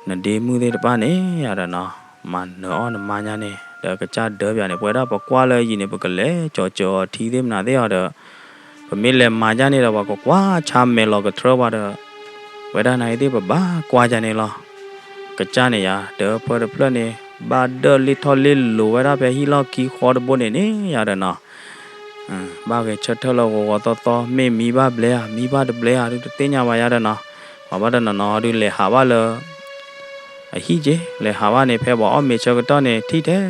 နဒေမှုတဲ့တပနဲ့ရတာနော်မနောနမညာနဲ့တကကြဒေပြနဲ့ပွဲတော့ပကွာလဲကြီးနေပကလဲကြောထီသေးမနာတဲ့ရတော့ပမေလဲမာညာနေတော့ပကွာချာမဲလောကထရပါတော့ဝဲဒါနိုင်တဲ့ပဘာကွာကြနေလောကကြနေရဒေပွဲပလနဲ့ဘာဒလီထော်လီလိုဝဲဒါပဲဟီလောကီခေါ်တဲ့ဘုန်းနေရတာနော်ဘာကချက်ထလောဝတော်မေမီဘာဘလဲမီဘာဒဘလဲဟာတင်းညာပါရတဲ့နော်ဘာဒနော်ဒီလေဟာပါလအဟိကျေလေဟာပါနေဖဲပေါ်အမေချက်တော့နေထိတယ်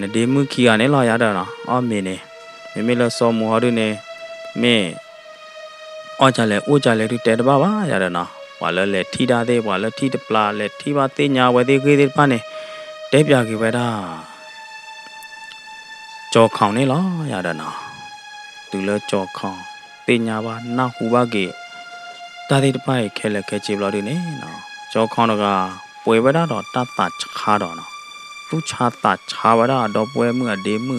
နဒီမှုခီကနေလာရတဲ့နော်အမေနေမေလစောမဟာဒီနေမေအောကြလေအိုကြလေဒီတဲတပါပါရတဲ့နော်ဘာလဲလေထိတာသေးဘာလဲထိတပလာလေထိပါတင်းညာဝဲသေးခေးသေးပါနေတဲပြကေပဲတာကြောခေါင်နေလောရတဲ့နော်သူလဲကြောခေါင်တင်ညာပါနောက်ဟူပါကေတာတိတပိုက်ခဲလက်ခဲချေဘလို့ဒီနေနော်ကြောခေါင်တော့ကပွဲဝဲတော့တတ်ချာတော့နော်သူချာတချာဝရတော့ပွဲမှုအဒေးမှု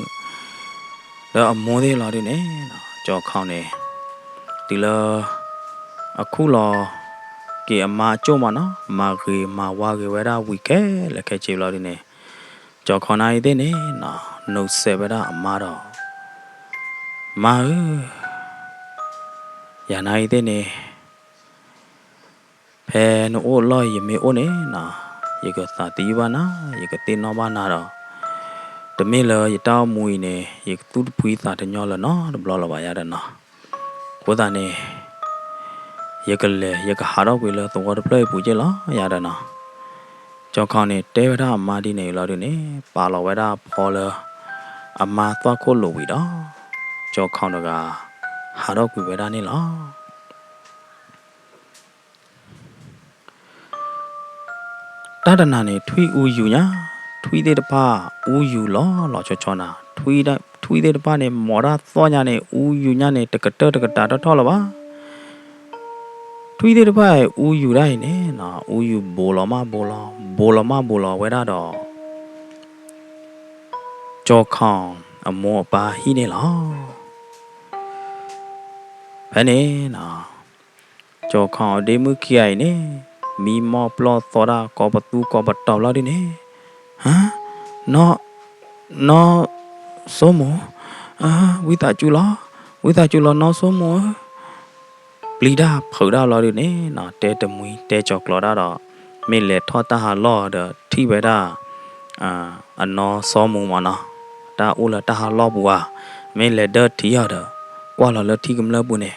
တော့အမောသေးလားဒီနေနော်ကြောခေါင်နေဒီလအခုလောတ ကေအမာကျုံမနော်မာကေမာဝါကေဝဲတာဝီခဲလက်ခဲချေလို့ဒီနေကြော်ခေါ်နိုင်တဲ့နေနော်နှုတ်ဆက်ဝဲတာအမာတော့မာရနိုင်တဲ့နေဖဲနိုအိုလောယမေအိုနေနော်ရေကသာတီးပါနာရေကတင်နော်ပါနာတော့တမင်းလရတောင်းမူနေရေသူ့ဖွေးသာတညောလနော်ဘလောလပါရတဲ့နော်ကိုသားနေရေကလေရေကဟာတော့ကွေလသောတပလိုက်ပူကြလားရတဲ့နော်ကြောက်ခေါနေတဲဝဒအမာဒီနေလောဒီနေပါလောဝဒဖော်လအမာသွားခိုးလို့ဝီတော့ကြောက်ခေါတကဟာတော့ကွေဝဒနေလားတဒနာနေထွီဦးယူညာထွီတဲ့တပါဦးယူလောချောချောနာထွီတဲ့တပါနေမော်ရာသောညာနေဦးယူညာနေတကတတော့ထော်လပါထွီတဲ့တပါဦးယူတိုင်းနေနော်ဦးယူဘိုလမဝဲတာတော့ကြောခေါင်အမောပါဟိနေလောဘယ်နေနော်ကြောခေါင်ဒေမှုခိယနေမီမောပလောသောတာကောပတူကောပတော်လာဒီနေဟမ်နော်ဆိုမဝိတာကျူလောနော်ဆိုမပလီဒါဖော်ဒါလာဒီနေနော်တဲတမွီတဲကြောကလောတာတော့မေလေထောတာဟာလောဒထိဝဲတာအနော်စောမမနော်ဒါအိုလာတာဟာလောဘူဝမေလေဒတီရတော့ကွာလောထိကမလပူနေ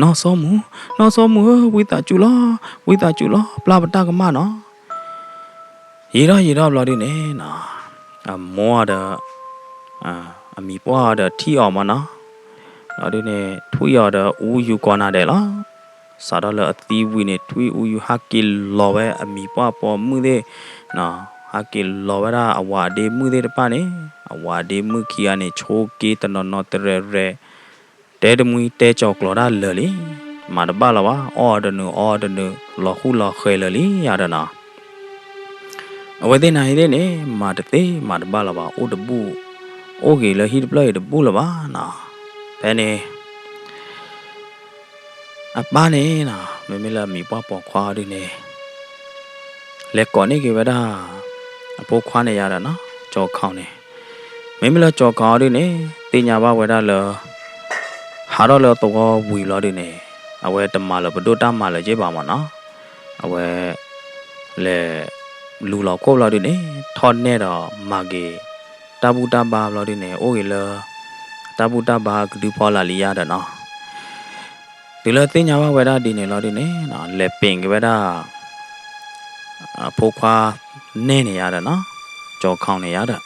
နော်စောမဝိတာကျူလောပလာပတာကမနော်ရေတော့ဘလာဒီနေနော်အမောဒါအမီပွားဒါထီအောင်မနော်လောဒီနေထွေရတော့ဦးယူကောနာတယ်လားစာတော့လအသီးဝီနေထွေဦးယူဟာကီလောဝဲအမီပွားပေါ်မှုတဲ့နော်ဟာကီလောဝဲတာအဝါဒေမှုတဲ့တပါနေအဝါဒေမှုခီယာနေချိုးကေတနော်တရဲတဲတမွီတဲကြောကလောတာလလေမာတပါလာပါအော်ဒနလောခုလောခဲလလေရဒနာအဝဲတဲ့နိုင်တဲ့နေမာတသေးမာတပါလာပါအိုတပူအိုကေလဟိတပလိုက်တပူလာပါနော်ဘယ်နေအပါနေနော်မေလာမီပွားပေါ်ခွာဒီနေလက်ကောနေကေဝဒအပိုးခွာနေရတာနော်ကြောခေါင်းနေမေလာကြောခေါင်းဒီနေတင်ညာပါဝဲတာလောဟာတော့လောတော့ဝီလောဒီနေအဝဲတမလောဘဒုတမလောကျေးပါမနော်အဝဲလေလူလောကောလောဒီနေထော်နေတော့မာကေတဘူတဘာလောဒီနေအိုကေလောတဘူတဘာကဒီဖောလာလီရတဲ့နော်ဒီလိုတင်ညာဝဲတာဒီနေလောဒီနေနော်လက်ပင်ကဝဲတာဖိုးခွာနေနေရတဲ့နော်ကြောခေါင်းနေရတဲ့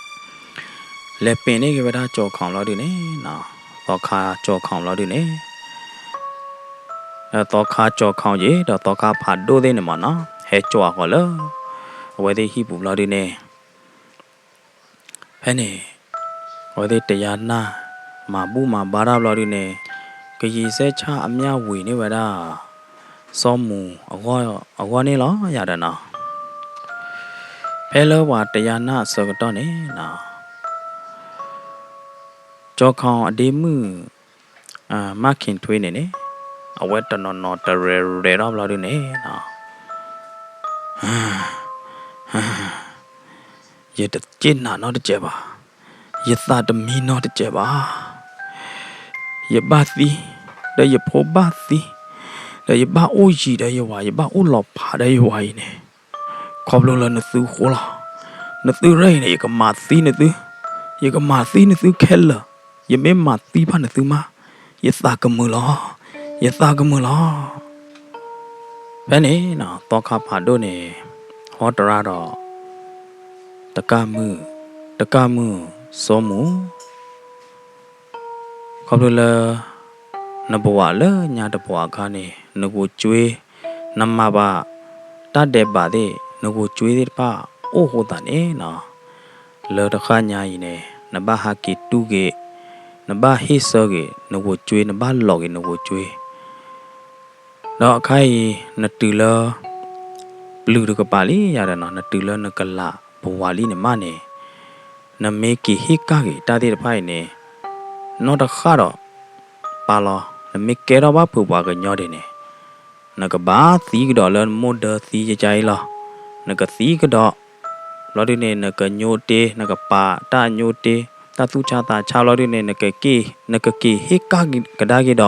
လက်ပင်နေကဝဲတာကြောခေါင်းလောဒီနေနော်တော့ခါကြောခေါင်းလောဒီနေတော့ခါကြောခေါင်းရေတော့ခါဖာဒိုးသေးနေမနော်ဟဲကြောဟောလောဝဲသေးဟိပူလောဒီနေဖဲနေဝဲသေးတရားနာမာဘူးမာဘာရာလောဒီနေကကြီးစဲချအမြဝေနေဝဲတာစောမူအကောနေလောရတဲ့နော်ဖဲလောဝါတရားနာစောကတော့နေနော်ကြောခေါင်အဒီမှုမခင်ထွေးနေအဝဲတနော်တရဲတော့လောဒီနေနော်ရတဲ့ကျင်းနာတော့တကြပါရသတမီတော့တကြပါရပါသီတဲ့ရဖို့ပါသီတဲ့ရပါအိုကြီးတဲ့ရဝါရပါအိုလောပါတဲ့ရဝါနေခေါပလုံးလနသူခေါ်လာနသူရိုင်းနေကမာသီနသူရကမာသီနသူခဲလာရမေမာသီဖနသူမာရသကမလောဘယ်နေနော်တော့ခါဖာတို့နေဟောတရတော့တကမှုစောမူခေါပလနဘဝလညာတဘဝခါနေနကိုကျွေးနမပါတတ်တဲ့ပါတဲ့နကိုကျွေးတဲ့ပါအိုဟောတာနေနော်လောတခါညာရင်နေနဘဟာကီတူကေနဘဟိစောကေနကိုကျွေးနဘလောကေနကိုကျွေးတော့အခိုင်နတူလဘလူတကပါလီရတဲ့နော်နတူလနကလာဘဝလီနေမနေနမေကီဟိကာကေတာတဲ့ဖိုင်နေနော်တခါတော့ပါလောနမေကေတော့ဘာပူပါကညောတယ်နေ那个把สี个了没得สีจะใจ了那个สี个เราดูเนี่ย那个牛的那个把大牛的大ตุชาตาชาวเราดูเนี่ย那个เฮกากระดากิด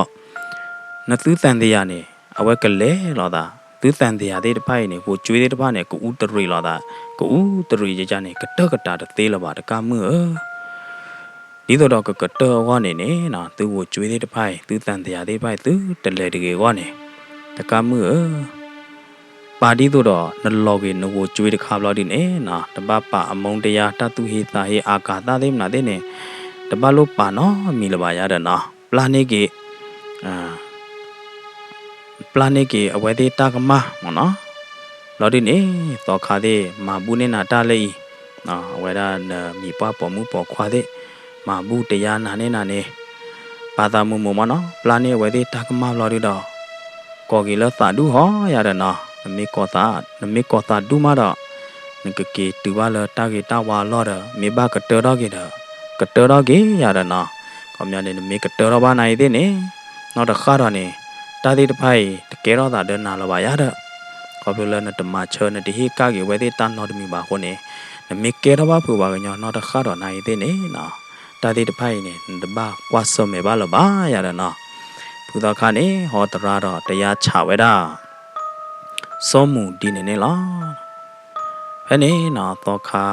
那ตื้อสันเดียเนี่ยเอาไว้กันเลยหรอตาตื้อสันเดียได้ไปเนี่ยกูช่วยได้ไปเนี่ยกูอุตรุยหรอตากูอุตรุยจะเนี่ยกระเตอะกระตาเตะละบาดกามือဒီတော့ကကတော်ကနေနေနော်သူ့ကိုကျွေးသေးတစ်ဖိုက်သူ့တန်တရားသေးဖိုက်သူတလေတကယ်ကနေတကမှုပါတီတော့နလောကေနကိုကျွေးတခါဘလောက်ဒီနေနော်တပပအမုံတရားတတုဟိသာဟိအာကာသသေးမနာသေးနေတပလို့ပါနော်မိလပါရတဲ့နော်ပလာနေကေပလာနေကေအဝဲသေးတာကမနော်လောက်ဒီနေတော့ခါသေးမဘူးနေနာတလေးနော်အဝဲဒါမိပွားပေါ်မှုပေါ်ခွာသေးมาบูตยานาneปาตามุมเนาะปลาเนี่ยเวทีตากมาบลอดิดอกอกิลสาดุฮอยาดะเนาะนมิกอสาดุมาดอนกเกตุบาลตาเกตาวาลอดมิบากะเตอดอเกดกะเตอดอเกยาดะเนาะกอมยาneมิกะเตอดอบานาyineเนาะตะคาดอneตาติตะไผตะเกรอตาเดนาลบายาดะกอบิลนะตมาเชนะติฮิกาเกเวทีตานอดมิบาโคเนนมิเกรอba pu baกะญอเนาะตะคาดอนาyineเนาะตาติตะไผเนี่ยตบากวาสเมบาลบายาดะเนาะพุทธคาเนี่ยฮอตราดอตยาฉาเวดาစောမှုဒီနေလားဖဲနေနော်တော့ခါ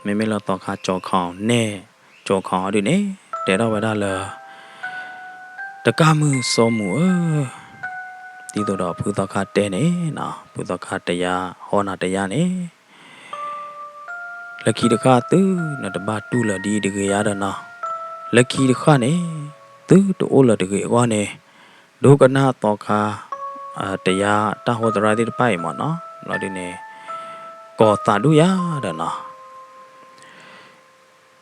မေမေလာတော့ခါကြောခေါင်နဲ့ကြောခေါင်အဲ့ဒီနေတဲတော့ဝဒလာတကမှုစောမှုဒီတော့ဖူတော့ခါတဲနေနော်ဖူတော့ခါတရားဟောနာတရားနေလက်ခီတခါသူနတဘာတူလာဒီတကရတော့နော်လက်ခီတခါနေသူတိုးလာတကကွာနေဒုကနာတော့ခါတရားတဟောတရာတိတပိုင်မနော်လောဒီနေကောတာဒူယာဒနာ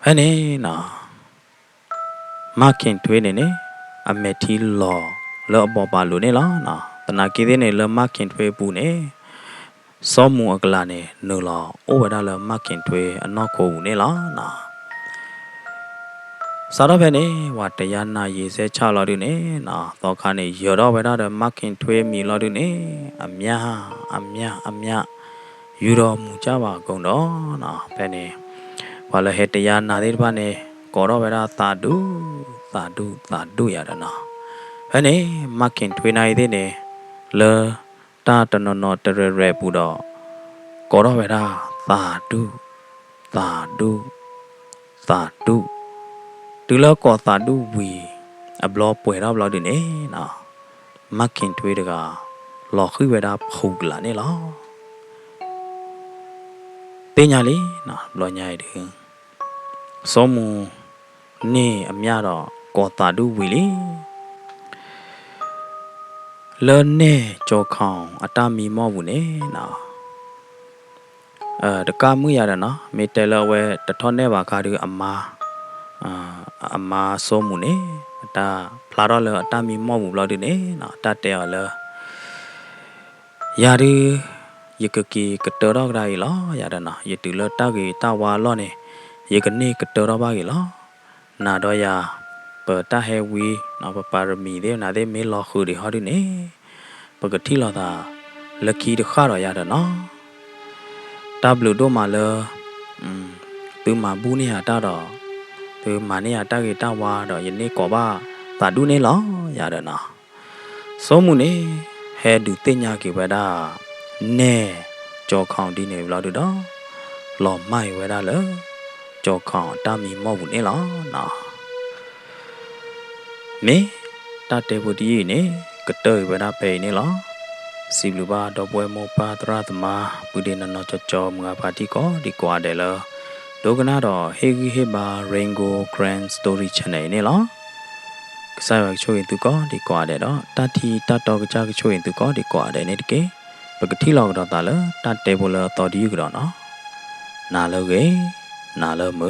ဟဲ့နေနော်မခင်ထွေးနေနေအမေတီလောလောဘောပါလို့နေလားနော်တနာကိသေးနေလမခင်ထွေးပူနေစောမှုအကလာနေနိုလောဩဝဒလမခင်ထွေးအနောက်ကိုနေလားနော်စာတော့ပဲနေဝါတရားနာရေးစဲချလာတယ်နေနော်တော့ခါနေရောတော့ပဲတော့မခင်ထွေးမိလာတယ်နေအမြယူတော်မူကြပါကုန်တော့နော်ပဲနေဘာလဲဟဲ့တရားနာသေးတပါနေကောတော့ပဲတော့သာဓုရတာနော်ပဲနေမခင်ထွေးနိုင်သေးနေလေတာတနော်တရဲပူတော့ကောတော့ပဲတော့သာဓုတူလကောတာဒူဝီအဘလောပွေတော့ဘလောဒီနေနော်မခင်ထွေးတကလော်ခွေဝဲတာဖုတ်လာနေလားတင်ညာလေးနော်ဘလောညာရည်စောမူနေအမြတော့ကောတာဒူဝီလေလဲနေကြောခေါင်အတမီမောဘူးနေနော်တကမှုရတာနော်မေတဲလဝဲတထောနဲ့ပါခါဒီအမာစောမှုနေတာဖလာတော့လေအတမီမော့မှုဘလောက်ဒီနေနော်တတဲရလေယာဒီယကကီကတော်တော့ကြရလားရတာနော်ယတူလတကေတဝါလောနေယကနေကတော်တော့ပါကေလားနာတော့ယာပတဟဲဝီနော်ပါရမီတဲ့နာတဲ့မေလောခုဒီဟောဒီနေပကတိလာတာလကီတခါတော့ရတာနော်တဘလူတော့မလဲသူမဘူးနေရတာတော့သူမာနေရတကေတဝါတော့ယနေ့ကောပါတာဒူနေလားရတာနော်စောမှုနေဟဲဒူတင်ညာကေဝဒါနဲကြောခေါင်ဒီနေဘလောက်တော့လော်မိုက်ဝဒါလေကြောခေါင်တာမီမော့ဘူးနေလားနော်မေတတေဘူဒီနေကတေဝဒါပေနေလားစီလူပါတော့ပွဲမောပါတရသမပုဒေနနောကြောမငါပါတီကောဒီကွာတယ်လားဒုကနာတော့ဟေဂီဟေဘာ Rainbow Grand Story Channel နေလားကစားရချိုးရင်သူကောဒီကွာတယ်တော့တတိတတော်ကကြကချိုးရင်သူကောဒီကွာတယ်နေတကေပကတိလောက်တော့တာလဲတတေဘလတော်ဒီကတော့နော်နာလောကေနာလောမ